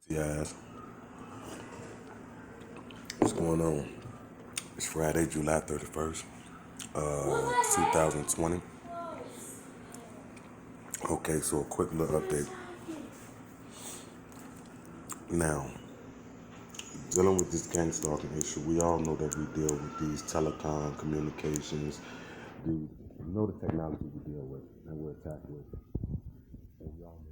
Yes, what's going on? It's Friday, July 31st, 2020. Okay, so a quick little update. Now, dealing with this gang stalking issue, we all know that we deal with these telecom communications, the you know the technology we deal with and we're attacked with. And we all know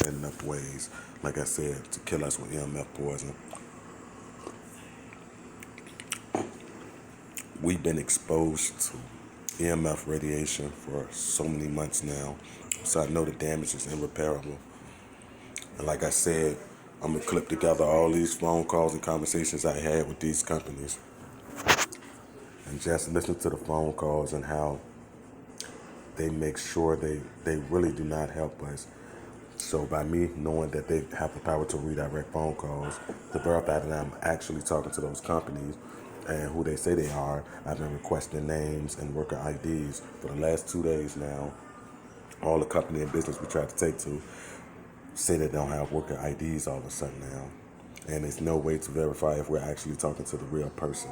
in enough ways, like I said, to kill us with EMF poison. We've been exposed to EMF radiation for so many months now, so I know the damage is irreparable. And like I said, I'm gonna clip together all these phone calls and conversations I had with these companies and just listen to the phone calls and how they make sure they really do not help us. So by me knowing that they have the power to redirect phone calls, to verify that I'm actually talking to those companies and who they say they are, I've been requesting names and worker IDs for the last 2 days now. All the company and business we try to take to say they don't have worker IDs all of a sudden now. And there's no way to verify if we're actually talking to the real person.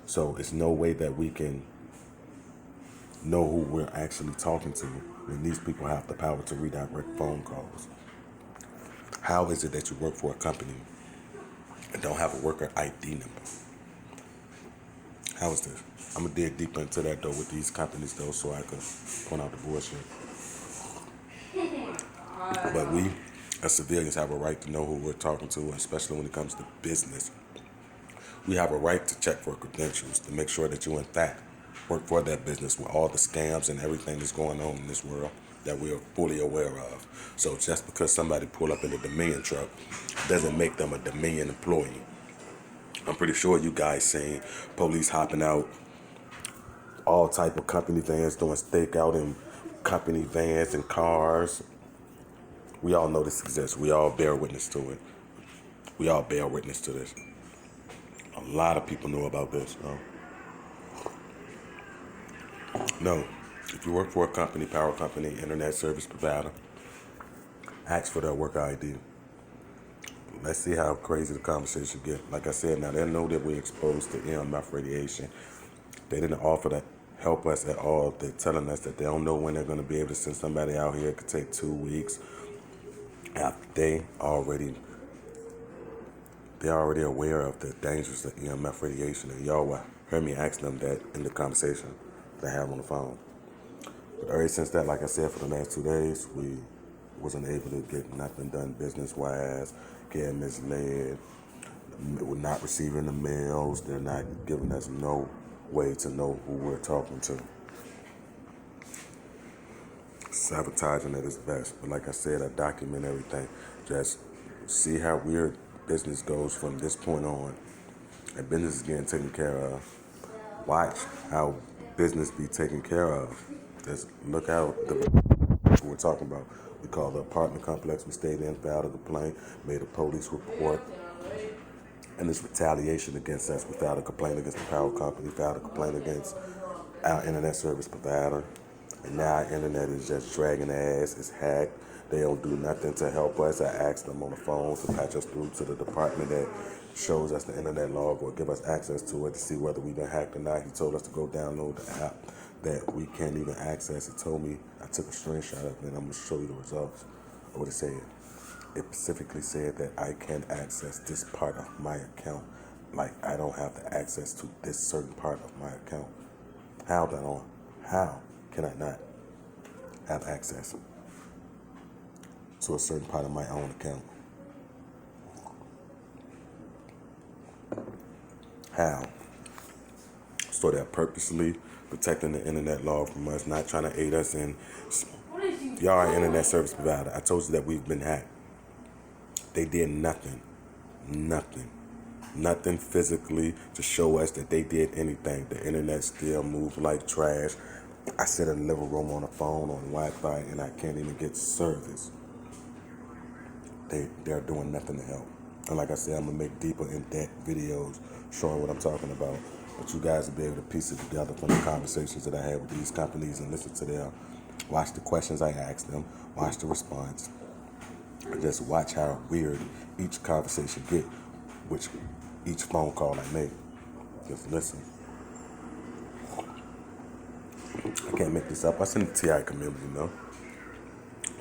So it's no way that we can know who we're actually talking to when these people have the power to redirect phone calls. How is it that you work for a company and don't have a worker ID number? How is this? I'm gonna dig deeper into that though with these companies though, so I can point out the bullshit. But we, as civilians, have a right to know who we're talking to, especially when it comes to business. We have a right to check for credentials to make sure that you, in fact, work for that business with all the scams and everything that's going on in this world that we're fully aware of. So just because somebody pull up in a Dominion truck doesn't make them a Dominion employee. I'm pretty sure you guys seen police hopping out all type of company vans doing stakeout in company vans and cars. We all know this exists. We all bear witness to it. We all bear witness to this. A lot of people know about this. No. If you work for a company, power company, internet service provider, ask for their worker ID. Let's see how crazy the conversation get. Like I said, now they know that we're exposed to EMF radiation. They didn't offer to help us at all. They're telling us that they don't know when they're going to be able to send somebody out here. It could take 2 weeks. After they're already aware of the dangers of EMF radiation, and y'all will hear me ask them that in the conversation that I have on the phone. But ever since that, like I said, for the last 2 days, we wasn't able to get nothing done business-wise, getting misled, we're not receiving the mails, they're not giving us no way to know who we're talking to. Sabotaging at its best. But like I said, I document everything. Just see how weird business goes from this point on. And business is getting taken care of. Watch how business be taken care of. Just look how we're talking about. We called the apartment complex we stayed in, filed a complaint, made a police report, and it's retaliation against us. We filed a complaint against the power company, filed a complaint against our internet service provider, and now our internet is just dragging ass. It's hacked. They don't do nothing to help us. I asked them on the phone to patch us through to the department that shows us the internet log or give us access to it to see whether we've been hacked or not. He told us to go download the app that we can't even access. He told me, I took a screenshot of it and I'm going to show you the results of what it said. It specifically said that I can access this part of my account. Like I don't have the access to this certain part of my account. How that on? How can I not have access to a certain part of my own account? How? So they're purposely protecting the internet law from us, not trying to aid us in. Y'all are internet service provider. I told you that we've been hacked. They did nothing. Nothing. Nothing physically to show us that they did anything. The internet still moved like trash. I sit in the living room on the phone, on Wi-Fi, and I can't even get service. They're doing nothing to help. And like I said, I'm going to make deeper in-depth videos showing what I'm talking about. But you guys will be able to piece it together from the conversations that I had with these companies and listen to them. Watch the questions I ask them. Watch the response. And just watch how weird each conversation get, which each phone call I make. Just listen. I can't make this up. I send the TI community,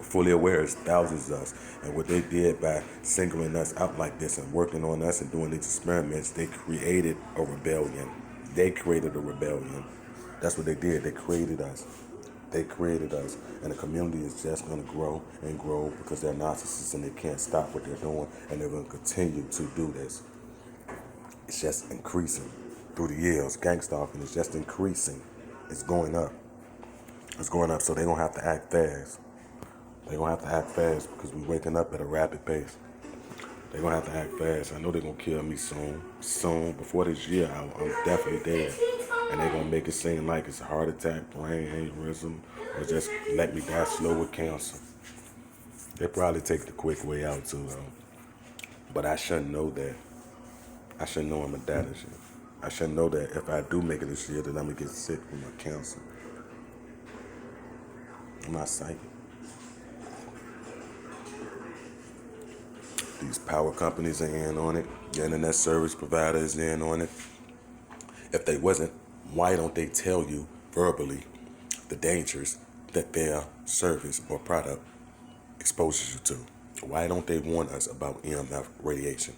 fully aware it's thousands of us. And what they did by singling us out like this and working on us and doing these experiments, they created a rebellion. They created a rebellion. That's what they did. They created us. They created us. And the community is just going to grow and grow because they're narcissists and they can't stop what they're doing. And they're going to continue to do this. It's just increasing through the years. Gangstalking is just increasing. It's going up. It's going up. So they're going to have to act fast. They're going to have to act fast because we're waking up at a rapid pace. They're going to have to act fast. I know they're going to kill me soon. Soon. Before this year, I'm definitely dead. And they're going to make it seem like it's a heart attack, brain aneurysm, or just let me die slow with cancer. They probably take the quick way out too, though. But I shouldn't know that. I should know I'm going to die this year. I should know that if I do make it this year, that I'm going to get sick from a cancer. I'm not psychic. These power companies are in on it. The internet service provider is in on it. If they wasn't, why don't they tell you verbally the dangers that their service or product exposes you to? Why don't they warn us about EMF radiation?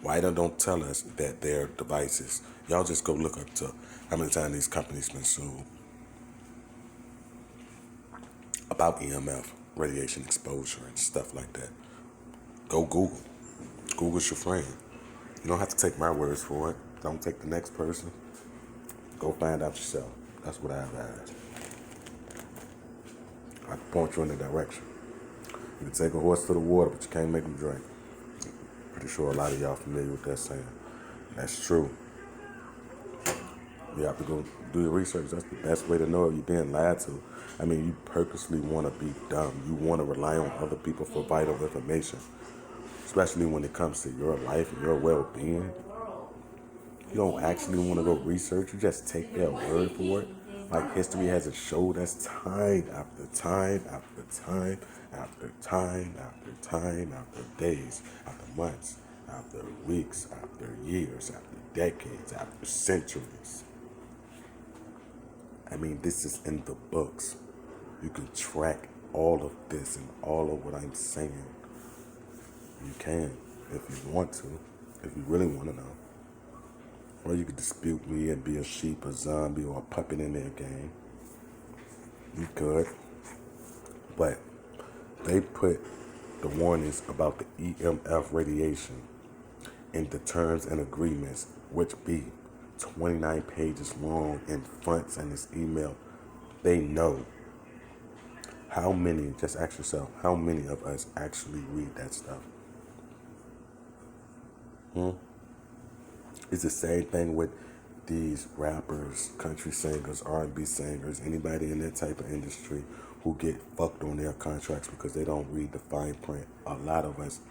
Why don't tell us that their devices? Y'all just go look up to how many times these companies been sued about EMF radiation exposure and stuff like that. Go Google. Google's your friend. You don't have to take my words for it. Don't take the next person. Go find out yourself. That's what I advise. I can point you in the direction. You can take a horse to the water, but you can't make him drink. Pretty sure a lot of y'all familiar with that saying. That's true. You have to go do your research. That's the best way to know if you're being lied to. I mean, you purposely want to be dumb. You want to rely on other people for vital information, especially when it comes to your life and your well-being. You don't actually want to go research. You just take their word for it. Like history has showed us time after time after time after time after time after days, after months, after weeks, after years, after decades, after centuries. I mean, this is in the books. You can track all of this and all of what I'm saying. You can, if you want to, if you really want to know. Or you could dispute me and be a sheep, a zombie, or a puppet in their game. You could. But they put the warnings about the EMF radiation in the terms and agreements, which be 29 pages long in fronts and this email. They know. How many, just ask yourself, how many of us actually read that stuff? It's the same thing with these rappers, country singers, R&B singers, anybody in that type of industry who get fucked on their contracts because they don't read the fine print. A lot of us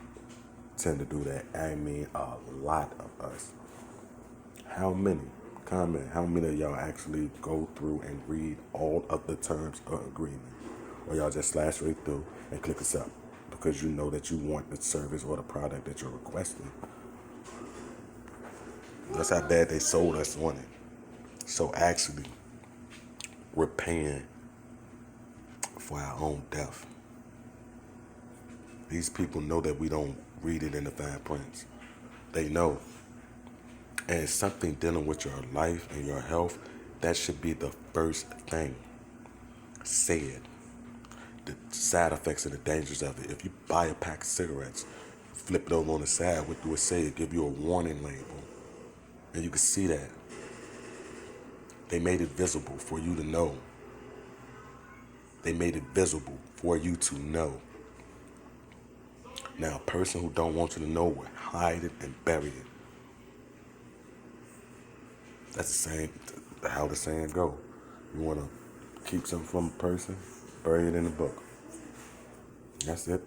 tend to do that. I mean, a lot of us. How many? Comment. How many of y'all actually go through and read all of the terms of agreement? Or y'all just slash right through and click accept because you know that you want the service or the product that you're requesting. That's how bad they sold us on it. So actually, we're paying for our own death. These people know that we don't read it in the fine prints. They know. And it's something dealing with your life and your health. That should be the first thing. said the side effects and the dangers of it. If you buy a pack of cigarettes, flip it over on the side, what do it say? It give you a warning label. And you can see that. They made it visible for you to know. They made it visible for you to know. Now, a person who don't want you to know will hide it and bury it. That's the same, how the saying go. You want to keep something from a person, bury it in a book. That's it.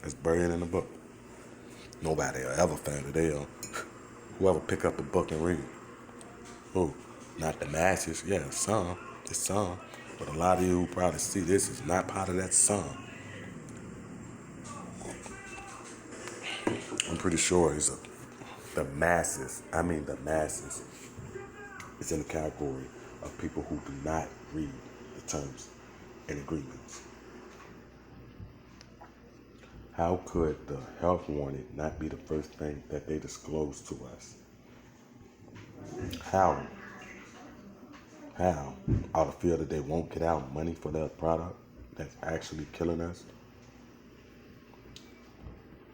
It's buried in a book. Nobody will ever find it. Whoever pick up the book and read it. Who? Not the masses. Yeah, some. It's some. But a lot of you who probably see this is not part of that some. I'm pretty sure the masses. The masses is in the category of people who do not read the terms and agreements. How could the health warning not be the first thing that they disclose to us? How? Out of fear that they won't get out money for their product that's actually killing us?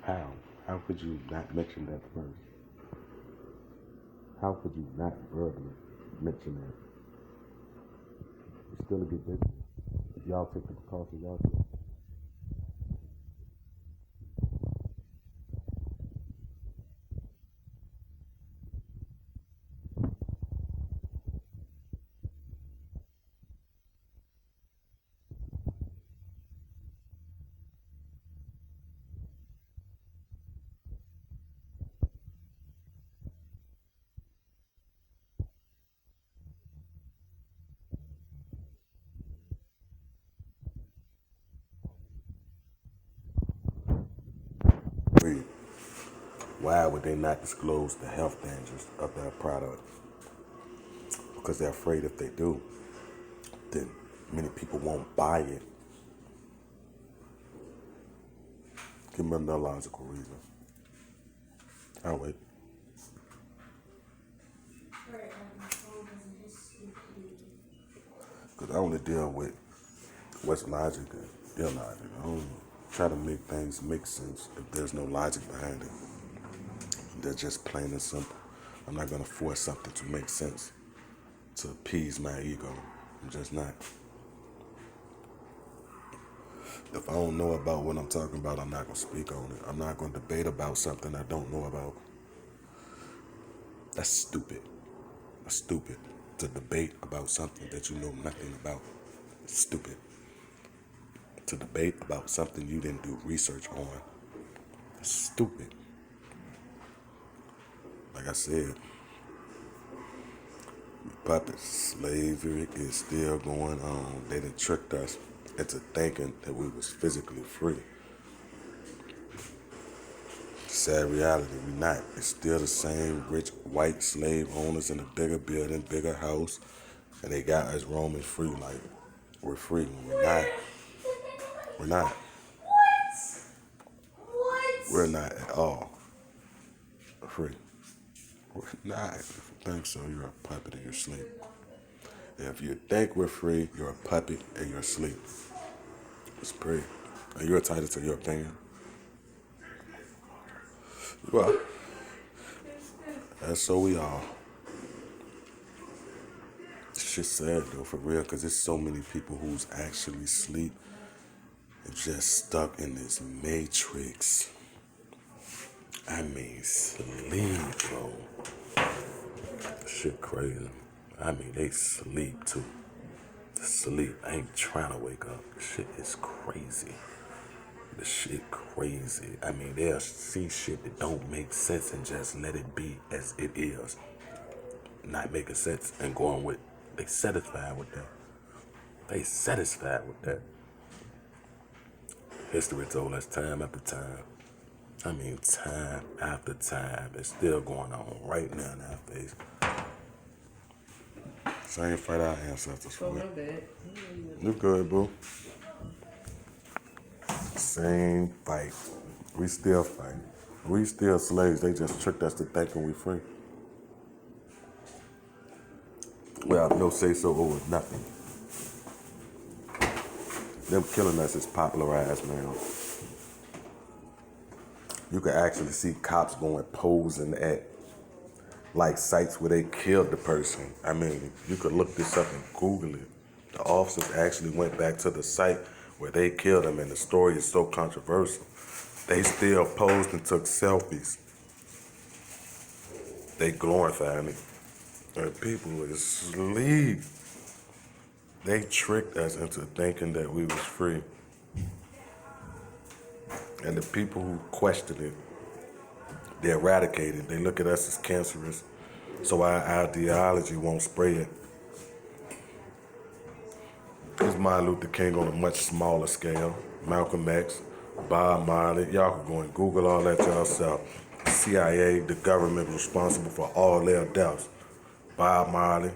How? How could you not mention that first? How could you not verbally mention that? It's still a good business. If y'all take the precautions y'all take. Read. Why would they not disclose the health dangers of their product? Because they're afraid if they do, then many people won't buy it. Give me another logical reason. I'll wait. Because I only deal with what's logic and illogic. I don't try to make things make sense if there's no logic behind it. They're just plain and simple. I'm not going to force something to make sense to appease my ego. I'm just not. If I don't know about what I'm talking about, I'm not going to speak on it. I'm not going to debate about something I don't know about. That's stupid. That's stupid to debate about something that you know nothing about. It's stupid. To debate about something you didn't do research on. It's stupid. Like I said, puppets, slavery is still going on. They done tricked us into thinking that we was physically free. Sad reality, we not. It's still the same rich white slave owners in a bigger building, bigger house, and they got us roaming free like we're free. We're not. We're not. We're not at all free. We're not. If you think so, you're a puppet in your sleep. If you think we're free, you're a puppet in your sleep. It's pretty. And you're entitled to your opinion. Well, that's so we all. Shit's sad though, for real, because there's so many people who's actually sleep and just stuck in this matrix. I mean, sleep, bro. Shit crazy. I mean, they sleep too. Sleep. I ain't trying to wake up. Shit is crazy. The shit crazy. I mean, they'll see shit that don't make sense and just let it be as it is. Not making sense and going with, they satisfied with that. They satisfied with that. History told us time after time. I mean, time after time. It's still going on right now in our face. Same fight our ancestors for. You good, boo? Same fight. We still fight. We still slaves. They just tricked us to thinking we free. We have no say so over nothing. them killing us is popularized now. You can actually see cops going posing at like sites where they killed the person. I mean, you could look this up and Google it. The officers actually went back to the site where they killed him, and the story is so controversial. They still posed and took selfies. They glorified it. And people is asleep. They tricked us into thinking that we was free. And the people who questioned it, they eradicate it. They look at us as cancerous, so our ideology won't spread. It's Martin Luther King on a much smaller scale. Malcolm X, Bob Marley. Y'all can go and Google all that yourself. CIA, the government responsible for all their deaths. Bob Marley,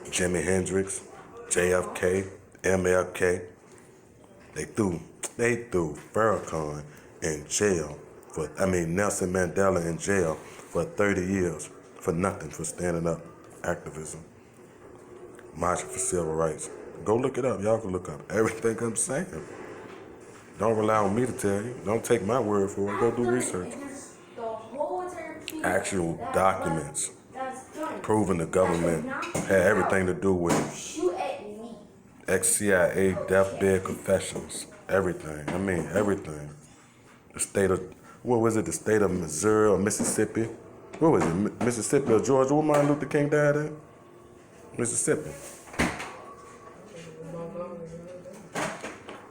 Jimi Hendrix, JFK, MLK. They threw Farrakhan in jail Nelson Mandela in jail for 30 years for nothing, for standing up activism, marching for civil rights. Go look it up. Y'all can look up everything I'm saying. Don't rely on me to tell you. Don't take my word for it. Go do research. Actual documents proving the government had everything to do with ex-CIA deathbed confessions. Everything. I mean, everything. The state of, what was it? The state of Missouri or Mississippi? What was it? Mississippi or Georgia? Where Martin Luther King died at? Mississippi.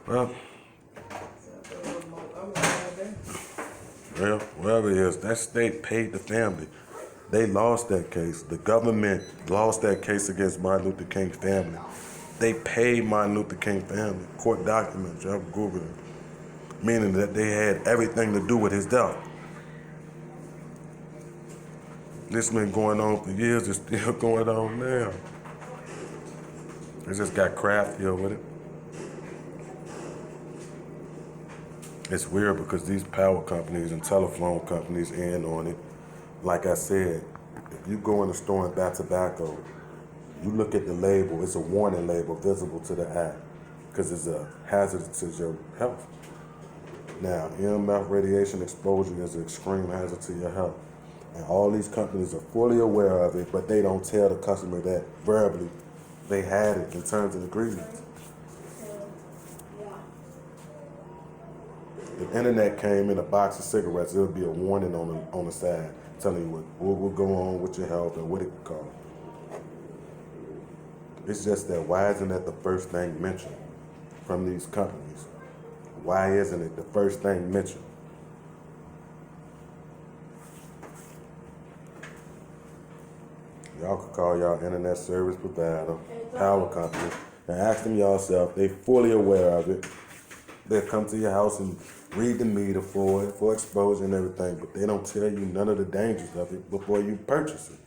Well, wherever it is, that state paid the family. They lost that case. The government lost that case against Martin Luther King's family. They paid Martin Luther King family. Court documents, y'all can Google it. Meaning that they had everything to do with his death. This been going on for years. It's still going on now. It just got craftier with it. It's weird because these power companies and telephone companies in on it. Like I said, if you go in the store and buy tobacco, you look at the label, it's a warning label visible to the eye because it's a hazard to your health. Now, EMF radiation exposure is an extreme hazard to your health. And all these companies are fully aware of it, but they don't tell the customer that verbally they had it in terms and agreements. If the internet came in a box of cigarettes, there would be a warning on the side telling you what will go on with your health and what it could cause. It's just that why isn't that the first thing mentioned from these companies? Why isn't it the first thing mentioned? Y'all could call y'all internet service provider, power company, and ask them yourself. They fully aware of it. They'll come to your house and read the meter for it, for exposure and everything, but they don't tell you none of the dangers of it before you purchase it.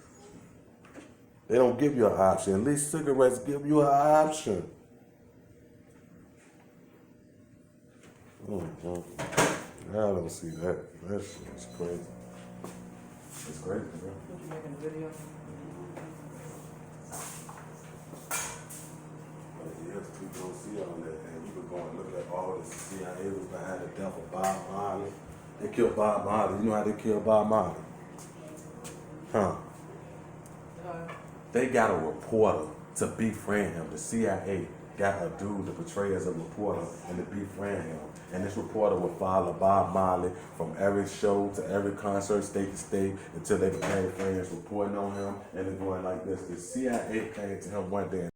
They don't give you an option. At least cigarettes give you an option. I don't see that. That shit's crazy. It's crazy, bro. You making a video? Yes, people don't see all that, and you could go and look at all this. CIA was behind the death of Bob Marley. They killed Bob Marley. You know how they killed Bob Marley? Huh? They got a reporter to befriend him. The CIA got a dude to portray as a reporter and to befriend him. And this reporter would follow Bob Marley from every show to every concert, state to state, until they became friends, reporting on him, and then going like this. The CIA came to him one day